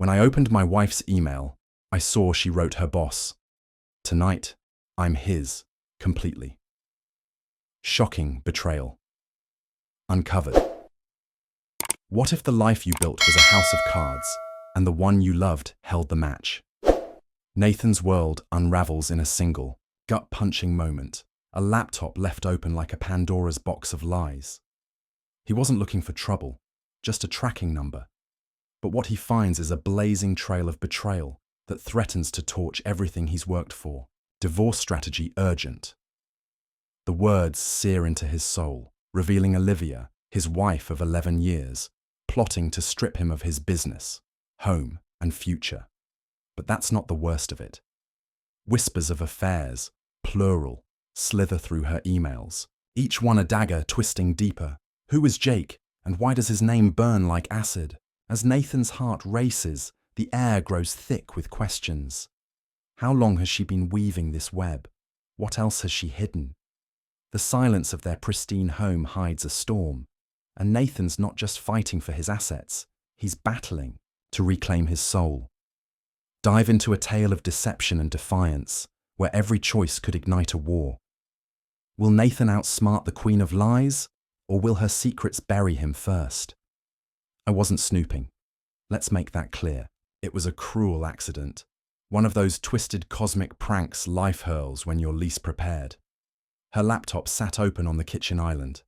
When I opened my wife's email, I saw she wrote her boss, "Tonight, I'm his, completely." Shocking betrayal. Uncovered. What if the life you built was a house of cards, and the one you loved held the match? Nathan's world unravels in a single, gut-punching moment, a laptop left open like a Pandora's box of lies. He wasn't looking for trouble, just a tracking number. But what he finds is a blazing trail of betrayal that threatens to torch everything he's worked for. Divorce strategy urgent. The words sear into his soul, revealing Olivia, his wife of 11 years, plotting to strip him of his business, home, and future. But that's not the worst of it. Whispers of affairs, plural, slither through her emails, each one a dagger twisting deeper. Who is Jake, and why does his name burn like acid? As Nathan's heart races, the air grows thick with questions. How long has she been weaving this web? What else has she hidden? The silence of their pristine home hides a storm, and Nathan's not just fighting for his assets, he's battling to reclaim his soul. Dive into a tale of deception and defiance, where every choice could ignite a war. Will Nathan outsmart the Queen of Lies, or will her secrets bury him first? I wasn't snooping. Let's make that clear. It was a cruel accident. One of those twisted cosmic pranks life hurls when you're least prepared. Her laptop sat open on the kitchen island.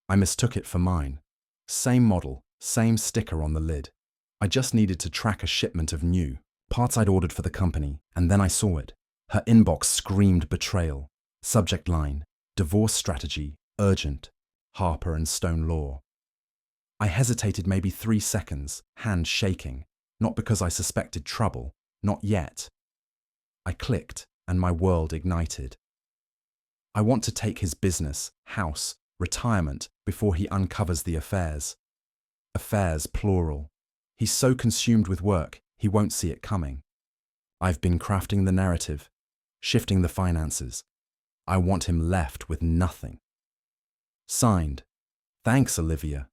I mistook it for mine. Same model, same sticker on the lid. I just needed to track a shipment of new parts I'd ordered for the company, and then I saw it. Her inbox screamed betrayal. Subject line, divorce strategy, urgent, Harper and Stone Law. I hesitated maybe 3 seconds, hands shaking, not because I suspected trouble, not yet. I clicked, and my world ignited. I want to take his business, house, retirement before he uncovers the affairs. Affairs, plural. He's so consumed with work, he won't see it coming. I've been crafting the narrative, shifting the finances. I want him left with nothing. Signed. Thanks, Olivia.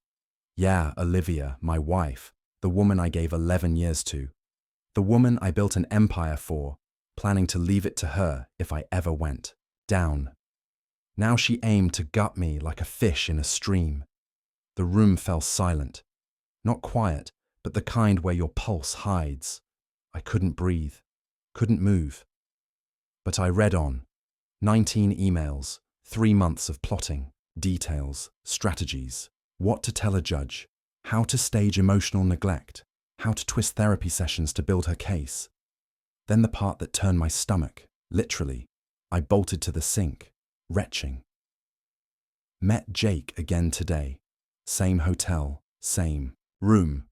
Yeah, Olivia, my wife, the woman I gave 11 years to. The woman I built an empire for, planning to leave it to her if I ever went down. Now she aimed to gut me like a fish in a stream. The room fell silent. Not quiet, but the kind where your pulse hides. I couldn't breathe, couldn't move. But I read on. 19 emails, 3 months of plotting, details, strategies. What to tell a judge, how to stage emotional neglect, how to twist therapy sessions to build her case. Then the part that turned my stomach, literally, I bolted to the sink, retching. Met Jake again today. Same hotel, same room.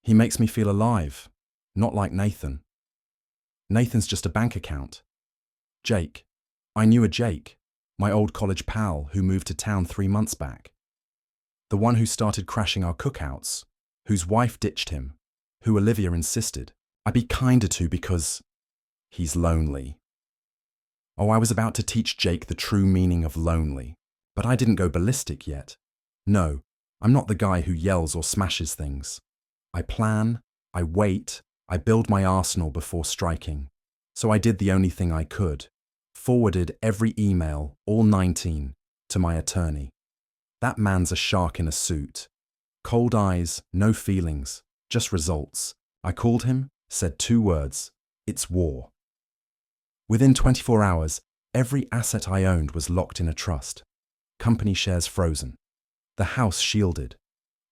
He makes me feel alive, not like Nathan. Nathan's just a bank account. Jake. I knew a Jake, my old college pal who moved to town 3 months back. The one who started crashing our cookouts, whose wife ditched him, who Olivia insisted I be kinder to because he's lonely. Oh, I was about to teach Jake the true meaning of lonely, but I didn't go ballistic yet. No, I'm not the guy who yells or smashes things. I plan, I wait, I build my arsenal before striking. So I did the only thing I could, forwarded every email, all 19, to my attorney. That man's a shark in a suit. Cold eyes, no feelings, just results. I called him, said 2 words. It's war. Within 24 hours, every asset I owned was locked in a trust. Company shares frozen. The house shielded.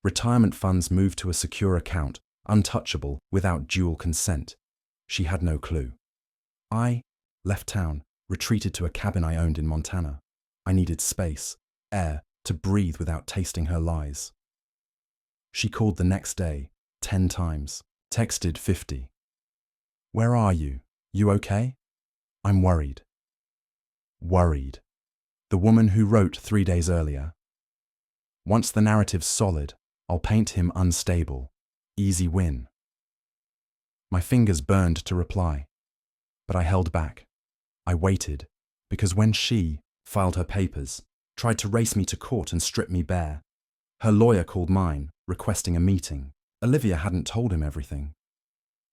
Retirement funds moved to a secure account, untouchable without dual consent. She had no clue. I left town, retreated to a cabin I owned in Montana. I needed space, air, to breathe without tasting her lies. She called the next day, 10 times, texted 50. Where are you? You okay? I'm worried. Worried. The woman who wrote 3 days earlier. Once the narrative's solid, I'll paint him unstable. Easy win. My fingers burned to reply, but I held back. I waited, because when she filed her papers, tried to race me to court and strip me bare, her lawyer called mine, requesting a meeting. Olivia hadn't told him everything.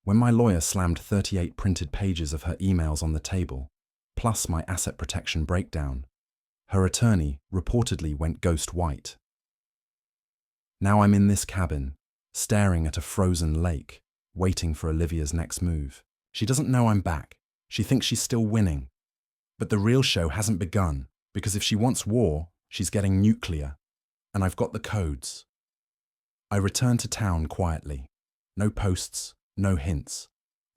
When my lawyer slammed 38 printed pages of her emails on the table, plus my asset protection breakdown, her attorney reportedly went ghost white. Now I'm in this cabin, staring at a frozen lake, waiting for Olivia's next move. She doesn't know I'm back. She thinks she's still winning. But the real show hasn't begun, because if she wants war, she's getting nuclear, and I've got the codes. I returned to town quietly. No posts, no hints.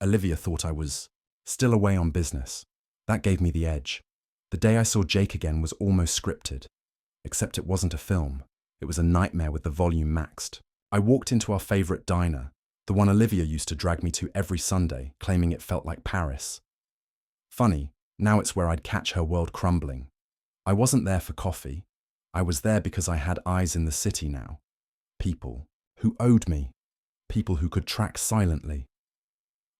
Olivia thought I was still away on business. That gave me the edge. The day I saw Jake again was almost scripted, except it wasn't a film. It was a nightmare with the volume maxed. I walked into our favorite diner, the one Olivia used to drag me to every Sunday, claiming it felt like Paris. Funny, now it's where I'd catch her world crumbling. I wasn't there for coffee. I was there because I had eyes in the city now. People who owed me. People who could track silently.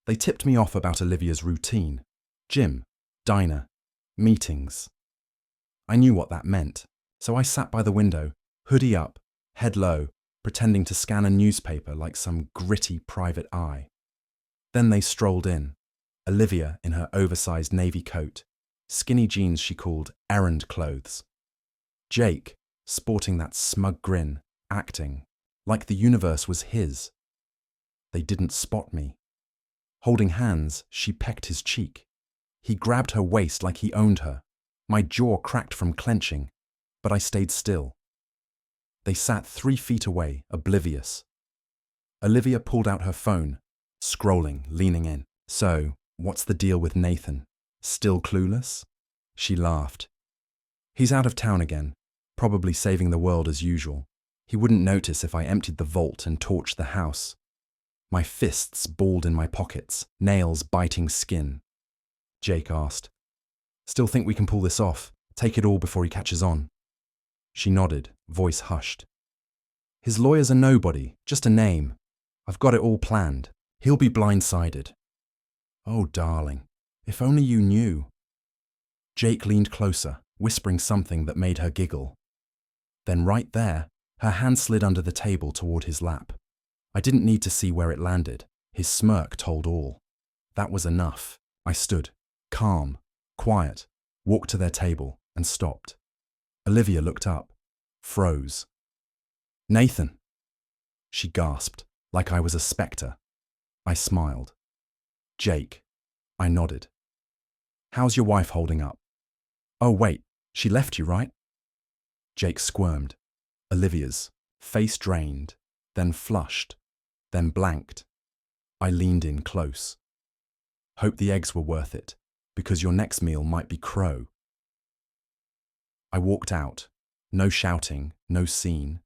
They tipped me off about Olivia's routine. Gym, diner, meetings. I knew what that meant, so I sat by the window, hoodie up, head low, pretending to scan a newspaper like some gritty private eye. Then they strolled in. Olivia in her oversized navy coat, skinny jeans she called errand clothes. Jake, sporting that smug grin, acting like the universe was his. They didn't spot me. Holding hands, she pecked his cheek. He grabbed her waist like he owned her. My jaw cracked from clenching, but I stayed still. They sat 3 feet away, oblivious. Olivia pulled out her phone, scrolling, leaning in. So, what's the deal with Nathan? Still clueless? She laughed. He's out of town again, probably saving the world as usual. He wouldn't notice if I emptied the vault and torched the house. My fists balled in my pockets, nails biting skin. Jake asked, "Still think we can pull this off? Take it all before he catches on?" She nodded, voice hushed. "His lawyer's a nobody, just a name. I've got it all planned. He'll be blindsided." "Oh, darling, if only you knew." Jake leaned closer, whispering something that made her giggle. Then right there, her hand slid under the table toward his lap. I didn't need to see where it landed. His smirk told all. That was enough. I stood, calm, quiet, walked to their table, and stopped. Olivia looked up, froze. "Nathan!" She gasped, like I was a spectre. I smiled. "Jake." I nodded. "How's your wife holding up?" "Oh, wait, she left you, right?" Jake squirmed. Olivia's face drained, then flushed, then blanked. I leaned in close. "Hope the eggs were worth it, because your next meal might be crow." I walked out. No shouting, no scene.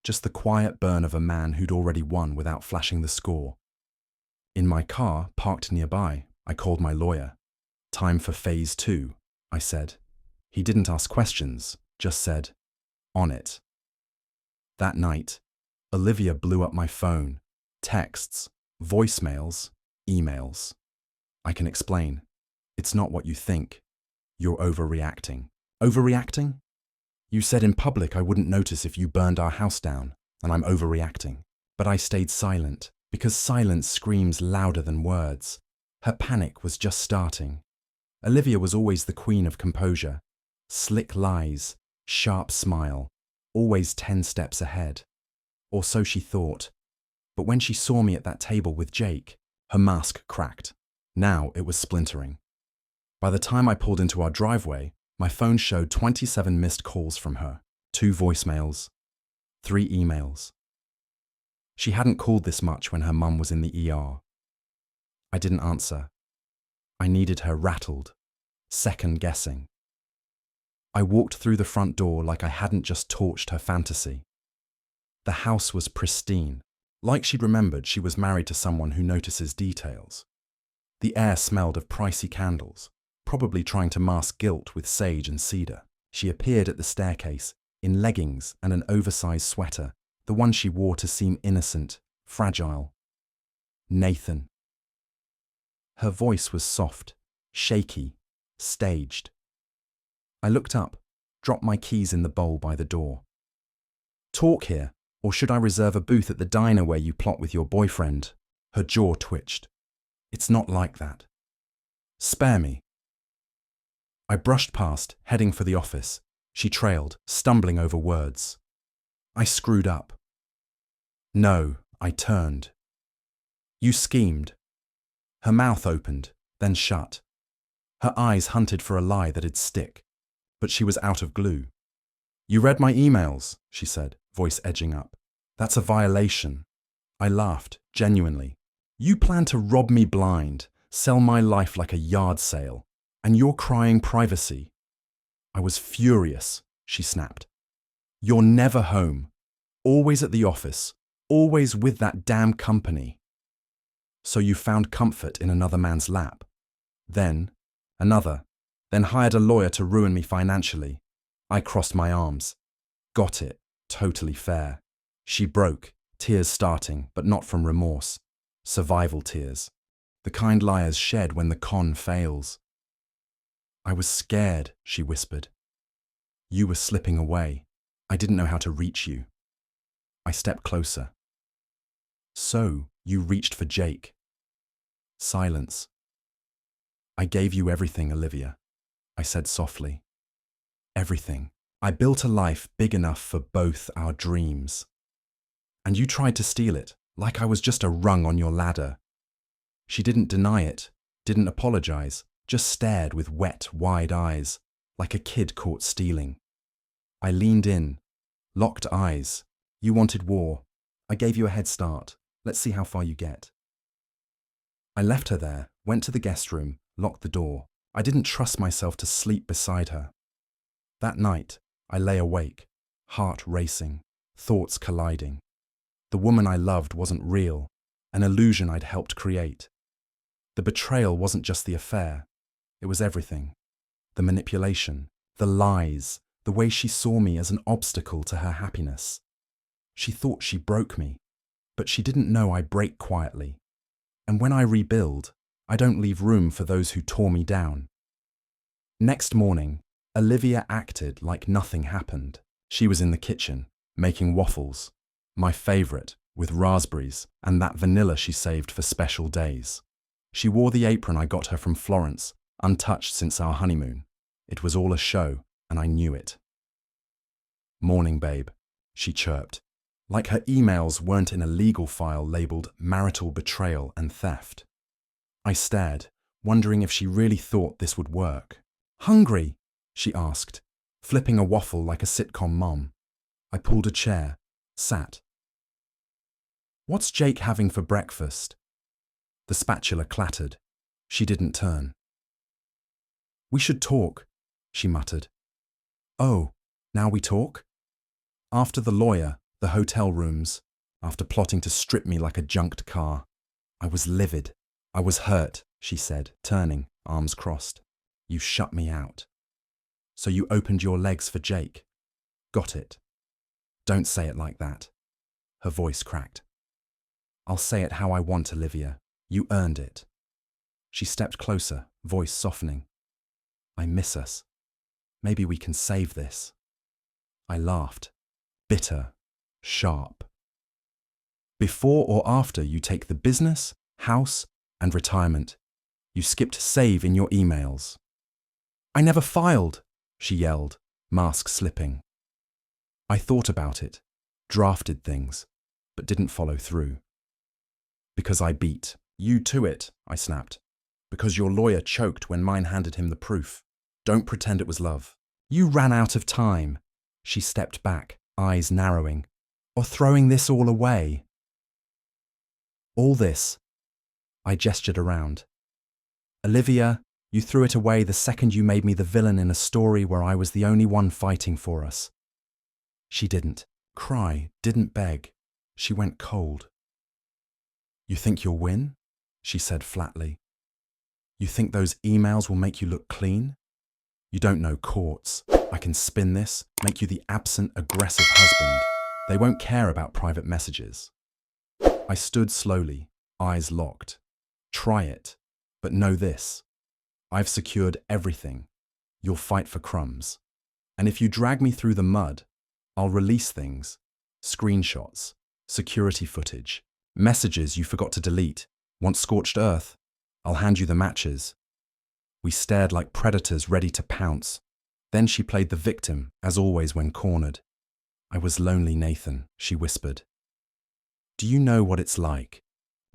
Just the quiet burn of a man who'd already won without flashing the score. In my car, parked nearby, I called my lawyer. "Time for phase 2, I said. He didn't ask questions, just said, "On it." That night, Olivia blew up my phone. Texts, voicemails, emails. I can explain. It's not what you think. You're overreacting. Overreacting? You said in public I wouldn't notice if you burned our house down, and I'm overreacting. But I stayed silent, because silence screams louder than words. Her panic was just starting. Olivia was always the queen of composure. Slick lies, sharp smile, always 10 steps ahead. Or so she thought. But when she saw me at that table with Jake, her mask cracked. Now it was splintering. By the time I pulled into our driveway, my phone showed 27 missed calls from her, 2 voicemails, 3 emails. She hadn't called this much when her mum was in the ER. I didn't answer. I needed her rattled, second-guessing. I walked through the front door like I hadn't just torched her fantasy. The house was pristine, like she'd remembered she was married to someone who notices details. The air smelled of pricey candles, probably trying to mask guilt with sage and cedar. She appeared at the staircase, in leggings and an oversized sweater, the one she wore to seem innocent, fragile. "Nathan." Her voice was soft, shaky, staged. I looked up, dropped my keys in the bowl by the door. "Talk here, or should I reserve a booth at the diner where you plot with your boyfriend?" Her jaw twitched. It's not like that. Spare me. I brushed past, heading for the office. She trailed, stumbling over words. I screwed up. No, I turned. You schemed. Her mouth opened, then shut. Her eyes hunted for a lie that'd stick, but she was out of glue. You read my emails, she said, voice edging up. That's a violation. I laughed, genuinely. You plan to rob me blind, sell my life like a yard sale, and you're crying privacy. I was furious, she snapped. You're never home, always at the office, always with that damn company. So you found comfort in another man's lap. Then, another, then hired a lawyer to ruin me financially. I crossed my arms. Got it, totally fair. She broke, tears starting, but not from remorse. Survival tears. The kind liars shed when the con fails. I was scared, she whispered. You were slipping away. I didn't know how to reach you. I stepped closer. So, you reached for Jake. Silence. I gave you everything, Olivia, I said softly. Everything. I built a life big enough for both our dreams. And you tried to steal it, like I was just a rung on your ladder. She didn't deny it, didn't apologize, just stared with wet, wide eyes, like a kid caught stealing. I leaned in, locked eyes. You wanted war. I gave you a head start. Let's see how far you get. I left her there, went to the guest room, locked the door. I didn't trust myself to sleep beside her. That night, I lay awake, heart racing, thoughts colliding. The woman I loved wasn't real, an illusion I'd helped create. The betrayal wasn't just the affair, it was everything. The manipulation, the lies, the way she saw me as an obstacle to her happiness. She thought she broke me, but she didn't know I break quietly. And when I rebuild, I don't leave room for those who tore me down. Next morning, Olivia acted like nothing happened. She was in the kitchen, making waffles, my favourite, with raspberries and that vanilla she saved for special days. She wore the apron I got her from Florence, untouched since our honeymoon. It was all a show, and I knew it. Morning, babe, she chirped, like her emails weren't in a legal file labelled marital betrayal and theft. I stared, wondering if she really thought this would work. Hungry? She asked, flipping a waffle like a sitcom mom. I pulled a chair, sat. What's Jake having for breakfast? The spatula clattered. She didn't turn. We should talk, she muttered. Oh, now we talk? After the lawyer, the hotel rooms, after plotting to strip me like a junked car. I was livid. I was hurt, she said, turning, arms crossed. You shut me out. So you opened your legs for Jake. Got it. Don't say it like that. Her voice cracked. I'll say it how I want, Olivia. You earned it. She stepped closer, voice softening. I miss us. Maybe we can save this. I laughed, bitter, sharp. Before or after you take the business, house, and retirement, you skipped save in your emails. I never filed, she yelled, mask slipping. I thought about it, drafted things, but didn't follow through. Because I beat you to it, I snapped. Because your lawyer choked when mine handed him the proof. Don't pretend it was love. You ran out of time. She stepped back, eyes narrowing. Or throwing this all away. All this. I gestured around. Olivia, you threw it away the second you made me the villain in a story where I was the only one fighting for us. She didn't cry, didn't beg. She went cold. You think you'll win? She said flatly. You think those emails will make you look clean? You don't know courts. I can spin this, make you the absent, aggressive husband. They won't care about private messages. I stood slowly, eyes locked. Try it, but know this. I've secured everything. You'll fight for crumbs. And if you drag me through the mud, I'll release things. Screenshots, security footage, messages you forgot to delete. Want scorched earth? I'll hand you the matches. We stared like predators ready to pounce. Then she played the victim, as always when cornered. I was lonely, Nathan, she whispered. Do you know what it's like?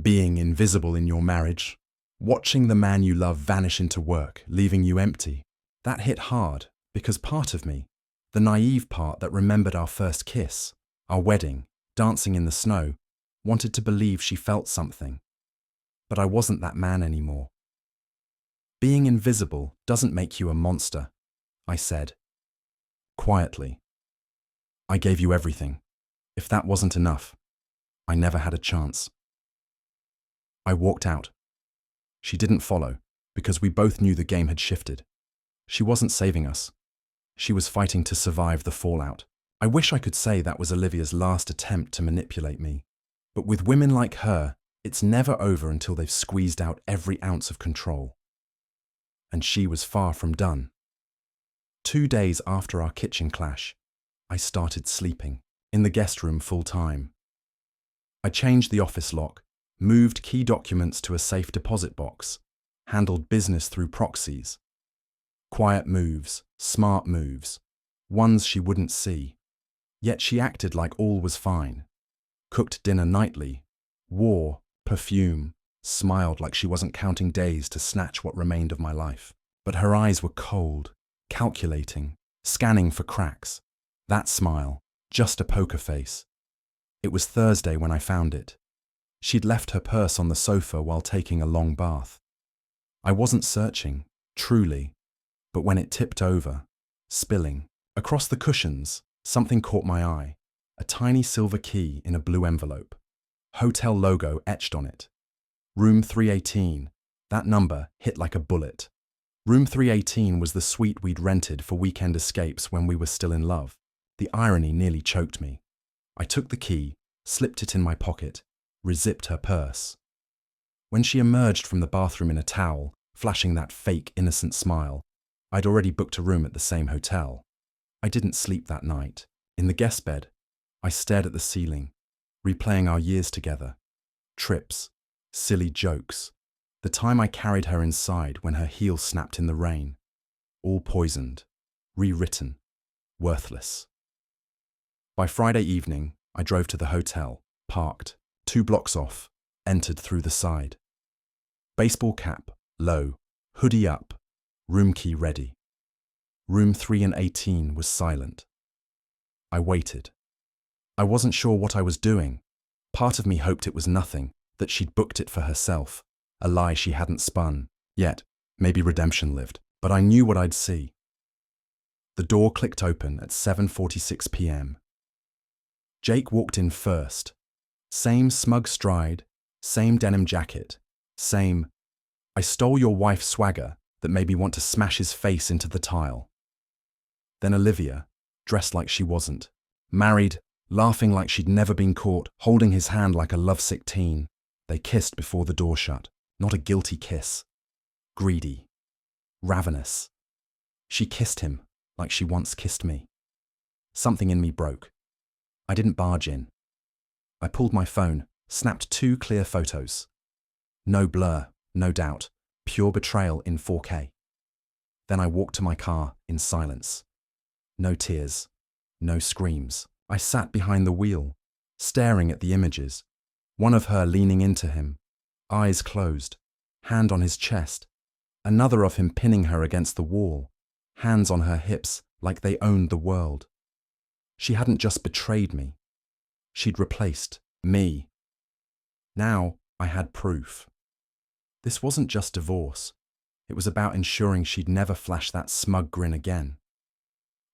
Being invisible in your marriage? Watching the man you love vanish into work, leaving you empty? That hit hard, because part of me, the naive part that remembered our first kiss, our wedding, dancing in the snow, wanted to believe she felt something. But I wasn't that man anymore. Being invisible doesn't make you a monster, I said. Quietly. I gave you everything. If that wasn't enough, I never had a chance. I walked out. She didn't follow, because we both knew the game had shifted. She wasn't saving us. She was fighting to survive the fallout. I wish I could say that was Olivia's last attempt to manipulate me. But with women like her, it's never over until they've squeezed out every ounce of control. And she was far from done. 2 days after our kitchen clash, I started sleeping in the guest room full time. I changed the office lock, moved key documents to a safe deposit box, handled business through proxies. Quiet moves, smart moves, ones she wouldn't see. Yet she acted like all was fine. Cooked dinner nightly, wore perfume, smiled like she wasn't counting days to snatch what remained of my life. But her eyes were cold, calculating, scanning for cracks. That smile, just a poker face. It was Thursday when I found it. She'd left her purse on the sofa while taking a long bath. I wasn't searching, truly, but when it tipped over, spilling, across the cushions, something caught my eye. A tiny silver key in a blue envelope. Hotel logo etched on it. Room 318. That number hit like a bullet. Room 318 was the suite we'd rented for weekend escapes when we were still in love. The irony nearly choked me. I took the key, slipped it in my pocket, rezipped her purse. When she emerged from the bathroom in a towel, flashing that fake innocent smile, I'd already booked a room at the same hotel. I didn't sleep that night. In the guest bed, I stared at the ceiling, replaying our years together. Trips, silly jokes, the time I carried her inside when her heel snapped in the rain. All poisoned, rewritten, worthless. By Friday evening, I drove to the hotel, parked, 2 blocks off, entered through the side. Baseball cap, low, hoodie up, room key ready. Room 318 was silent. I waited. I wasn't sure what I was doing. Part of me hoped it was nothing, that she'd booked it for herself, a lie she hadn't spun. Yet, maybe redemption lived, but I knew what I'd see. The door clicked open at 7:46 p.m. Jake walked in first. Same smug stride, same denim jacket, same, I stole your wife's swagger that made me want to smash his face into the tile. Then Olivia, dressed like she wasn't, married, laughing like she'd never been caught, holding his hand like a lovesick teen. They kissed before the door shut. Not a guilty kiss. Greedy. Ravenous. She kissed him like she once kissed me. Something in me broke. I didn't barge in. I pulled my phone, snapped 2 clear photos. No blur, no doubt, pure betrayal in 4K. Then I walked to my car in silence. No tears, no screams. I sat behind the wheel, staring at the images, one of her leaning into him, eyes closed, hand on his chest, another of him pinning her against the wall, hands on her hips like they owned the world. She hadn't just betrayed me. She'd replaced me. Now I had proof. This wasn't just divorce. It was about ensuring she'd never flash that smug grin again.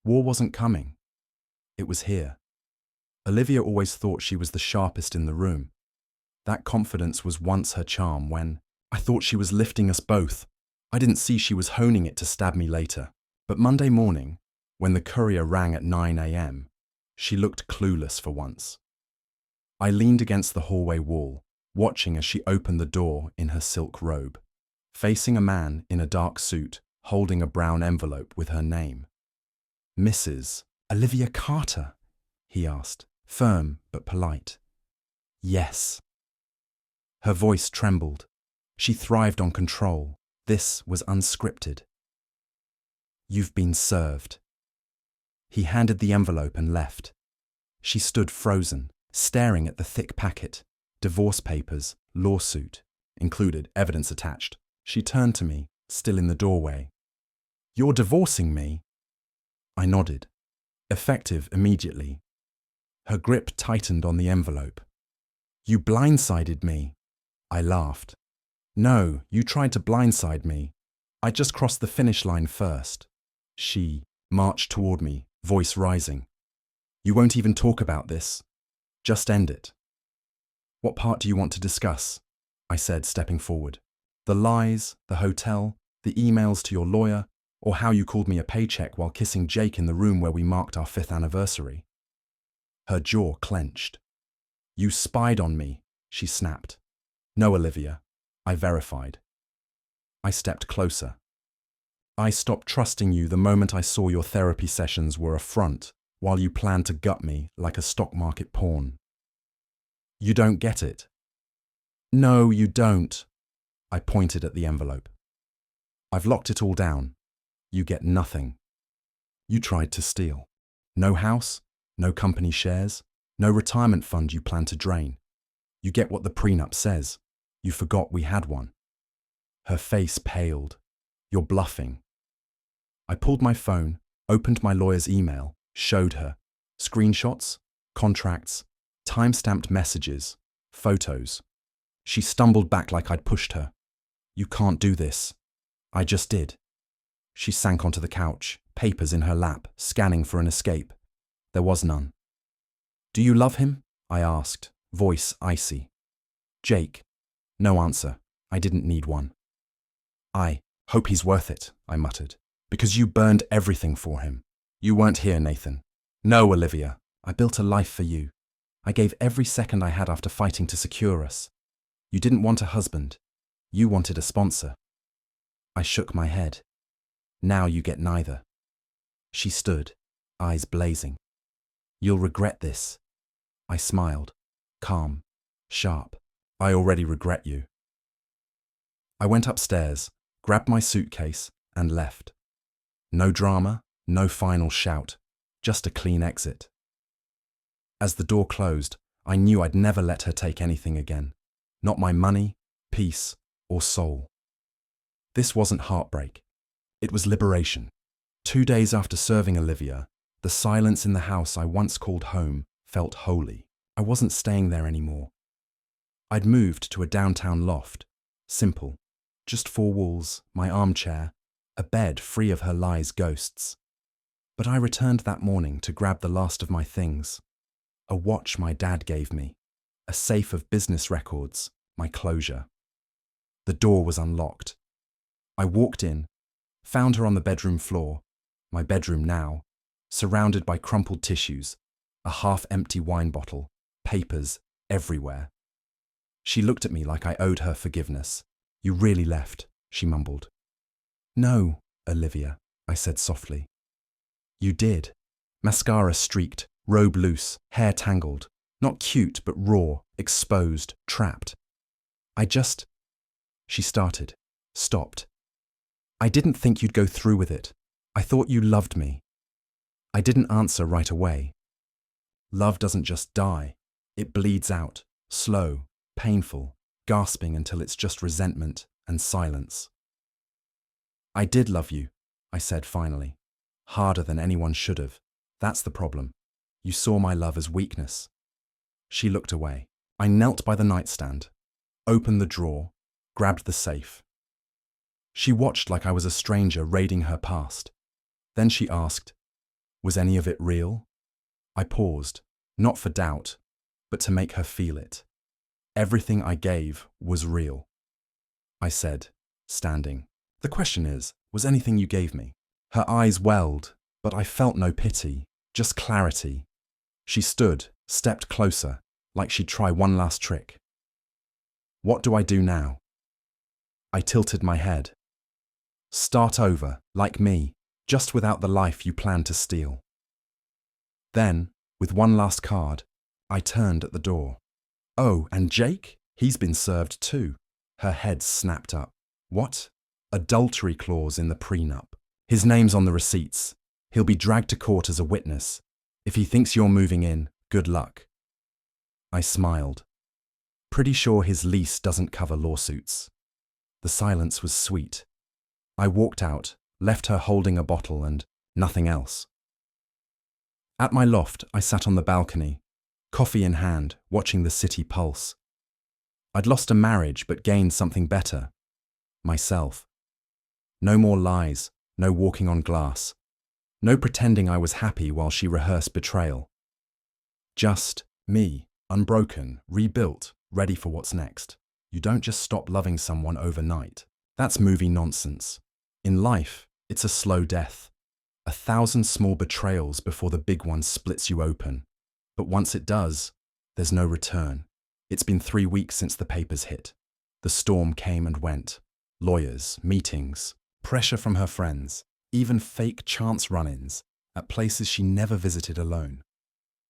War wasn't coming. It was here. Olivia always thought she was the sharpest in the room. That confidence was once her charm when I thought she was lifting us both. I didn't see she was honing it to stab me later. But Monday morning, when the courier rang at 9 a.m., she looked clueless for once. I leaned against the hallway wall, watching as she opened the door in her silk robe, facing a man in a dark suit holding a brown envelope with her name. Mrs. Olivia Carter, he asked, firm but polite. Yes. Her voice trembled. She thrived on control. This was unscripted. You've been served. He handed the envelope and left. She stood frozen, staring at the thick packet. Divorce papers, lawsuit, included, evidence attached. She turned to me, still in the doorway. You're divorcing me? I nodded. Effective immediately. Her grip tightened on the envelope. You blindsided me. I laughed. No, you tried to blindside me. I just crossed the finish line first. She marched toward me, voice rising. You won't even talk about this. Just end it. What part do you want to discuss? I said, stepping forward. The lies, the hotel, the emails to your lawyer, or how you called me a paycheck while kissing Jake in the room where we marked our 5th anniversary. Her jaw clenched. You spied on me, she snapped. No, Olivia, I verified. I stepped closer. I stopped trusting you the moment I saw your therapy sessions were a front, while you planned to gut me like a stock market pawn. You don't get it. No, you don't. I pointed at the envelope. I've locked it all down. You get nothing. You tried to steal. No house, no company shares, no retirement fund you plan to drain. You get what the prenup says. You forgot we had one. Her face paled. You're bluffing. I pulled my phone, opened my lawyer's email, showed her. Screenshots, contracts, time-stamped messages, photos. She stumbled back like I'd pushed her. You can't do this. I just did. She sank onto the couch, papers in her lap, scanning for an escape. There was none. Do you love him? I asked, voice icy. Jake. No answer. I didn't need one. I hope he's worth it, I muttered, because you burned everything for him. You weren't here, Nathan. No, Olivia. I built a life for you. I gave every second I had after fighting to secure us. You didn't want a husband. You wanted a sponsor. I shook my head. Now you get neither. She stood, eyes blazing. You'll regret this. I smiled, calm, sharp. I already regret you. I went upstairs, grabbed my suitcase, and left. No drama, no final shout, just a clean exit. As the door closed, I knew I'd never let her take anything again. Not my money, peace, or soul. This wasn't heartbreak. It was liberation. 2 days after serving Olivia, the silence in the house I once called home felt holy. I wasn't staying there anymore. I'd moved to a downtown loft. Simple. Just 4 walls, my armchair, a bed free of her lies' ghosts. But I returned that morning to grab the last of my things. A watch my dad gave me. A safe of business records, my closure. The door was unlocked. I walked in, found her on the bedroom floor, my bedroom now, surrounded by crumpled tissues, a half-empty wine bottle, papers everywhere. She looked at me like I owed her forgiveness. You really left, she mumbled. No, Olivia, I said softly. You did. Mascara streaked, robe loose, hair tangled. Not cute, but raw, exposed, trapped. She started, stopped. I didn't think you'd go through with it. I thought you loved me. I didn't answer right away. Love doesn't just die. It bleeds out, slow, painful, gasping until it's just resentment and silence. I did love you, I said finally. Harder than anyone should have. That's the problem. You saw my love as weakness. She looked away. I knelt by the nightstand, opened the drawer, grabbed the safe. She watched like I was a stranger raiding her past. Then she asked, was any of it real? I paused, not for doubt, but to make her feel it. Everything I gave was real. I said, standing. The question is, was anything you gave me? Her eyes welled, but I felt no pity, just clarity. She stood, stepped closer, like she'd try one last trick. What do I do now? I tilted my head. Start over, like me, just without the life you planned to steal. Then, with one last card, I turned at the door. Oh, and Jake? He's been served too. Her head snapped up. What? Adultery clause in the prenup. His name's on the receipts. He'll be dragged to court as a witness. If he thinks you're moving in, good luck. I smiled. Pretty sure his lease doesn't cover lawsuits. The silence was sweet. I walked out, left her holding a bottle and nothing else. At my loft, I sat on the balcony, coffee in hand, watching the city pulse. I'd lost a marriage but gained something better. Myself. No more lies, no walking on glass. No pretending I was happy while she rehearsed betrayal. Just me, unbroken, rebuilt, ready for what's next. You don't just stop loving someone overnight. That's movie nonsense. In life, it's a slow death. 1,000 small betrayals before the big one splits you open. But once it does, there's no return. It's been 3 weeks since the papers hit. The storm came and went. Lawyers, meetings, pressure from her friends, even fake chance run-ins at places she never visited alone.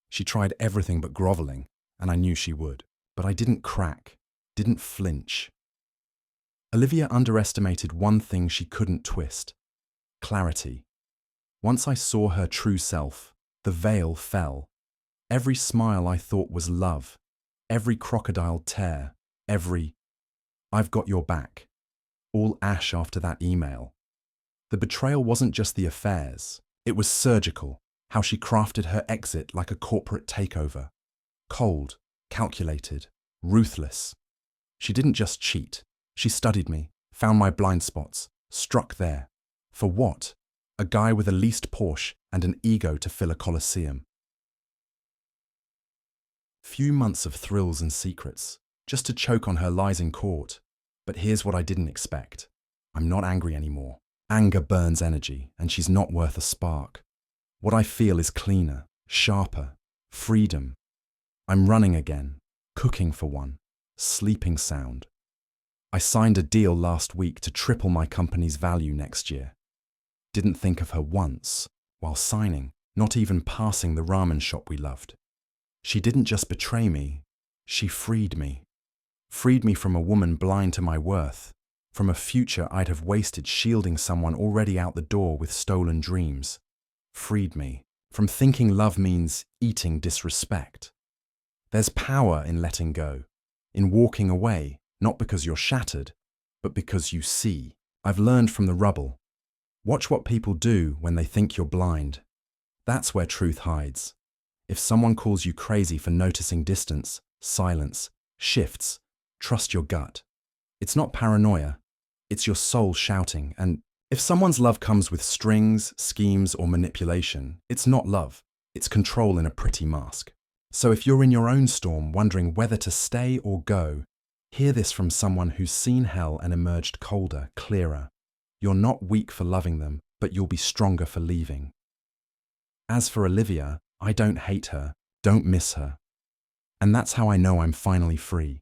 She tried everything but groveling, and I knew she would. But I didn't crack, didn't flinch. Olivia underestimated one thing she couldn't twist: clarity. Once I saw her true self, the veil fell. Every smile I thought was love, every crocodile tear, every "I've got your back," all ash after that email. The betrayal wasn't just the affairs, it was surgical, how she crafted her exit like a corporate takeover. Cold, calculated, ruthless. She didn't just cheat, she studied me, found my blind spots, struck there. For what? A guy with a leased Porsche and an ego to fill a coliseum. Few months of thrills and secrets, just to choke on her lies in court. But here's what I didn't expect. I'm not angry anymore. Anger burns energy, and she's not worth a spark. What I feel is cleaner, sharper, freedom. I'm running again, cooking for one, sleeping sound. I signed a deal last week to triple my company's value next year. Didn't think of her once, while signing, not even passing the ramen shop we loved. She didn't just betray me, she freed me. Freed me from a woman blind to my worth, from a future I'd have wasted shielding someone already out the door with stolen dreams. Freed me from thinking love means eating disrespect. There's power in letting go, in walking away, not because you're shattered, but because you see. I've learned from the rubble. Watch what people do when they think you're blind. That's where truth hides. If someone calls you crazy for noticing distance, silence, shifts, trust your gut. It's not paranoia, it's your soul shouting. And if someone's love comes with strings, schemes, or manipulation, it's not love, it's control in a pretty mask. So if you're in your own storm wondering whether to stay or go, hear this from someone who's seen hell and emerged colder, clearer. You're not weak for loving them, but you'll be stronger for leaving. As for Olivia, I don't hate her, don't miss her. And that's how I know I'm finally free.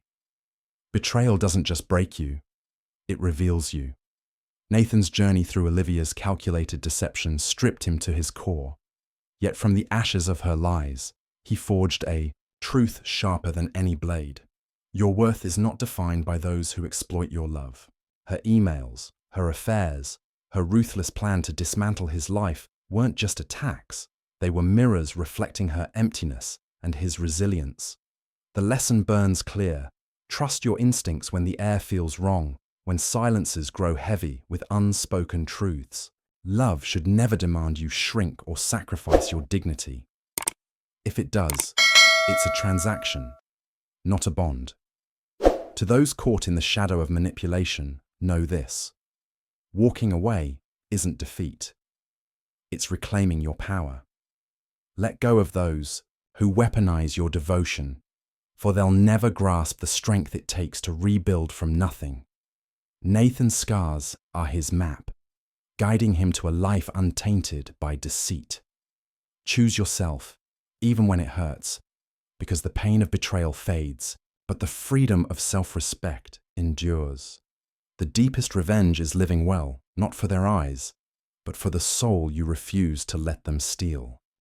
Betrayal doesn't just break you, it reveals you. Nathan's journey through Olivia's calculated deception stripped him to his core. Yet from the ashes of her lies, he forged a truth sharper than any blade. Your worth is not defined by those who exploit your love. Her emails, her affairs, her ruthless plan to dismantle his life weren't just attacks. They were mirrors reflecting her emptiness and his resilience. The lesson burns clear. Trust your instincts when the air feels wrong, when silences grow heavy with unspoken truths. Love should never demand you shrink or sacrifice your dignity. If it does, it's a transaction, not a bond. To those caught in the shadow of manipulation, know this: walking away isn't defeat. It's reclaiming your power. Let go of those who weaponize your devotion, for they'll never grasp the strength it takes to rebuild from nothing. Nathan's scars are his map, guiding him to a life untainted by deceit. Choose yourself, even when it hurts, because the pain of betrayal fades, but the freedom of self-respect endures. The deepest revenge is living well, not for their eyes, but for the soul you refuse to let them steal.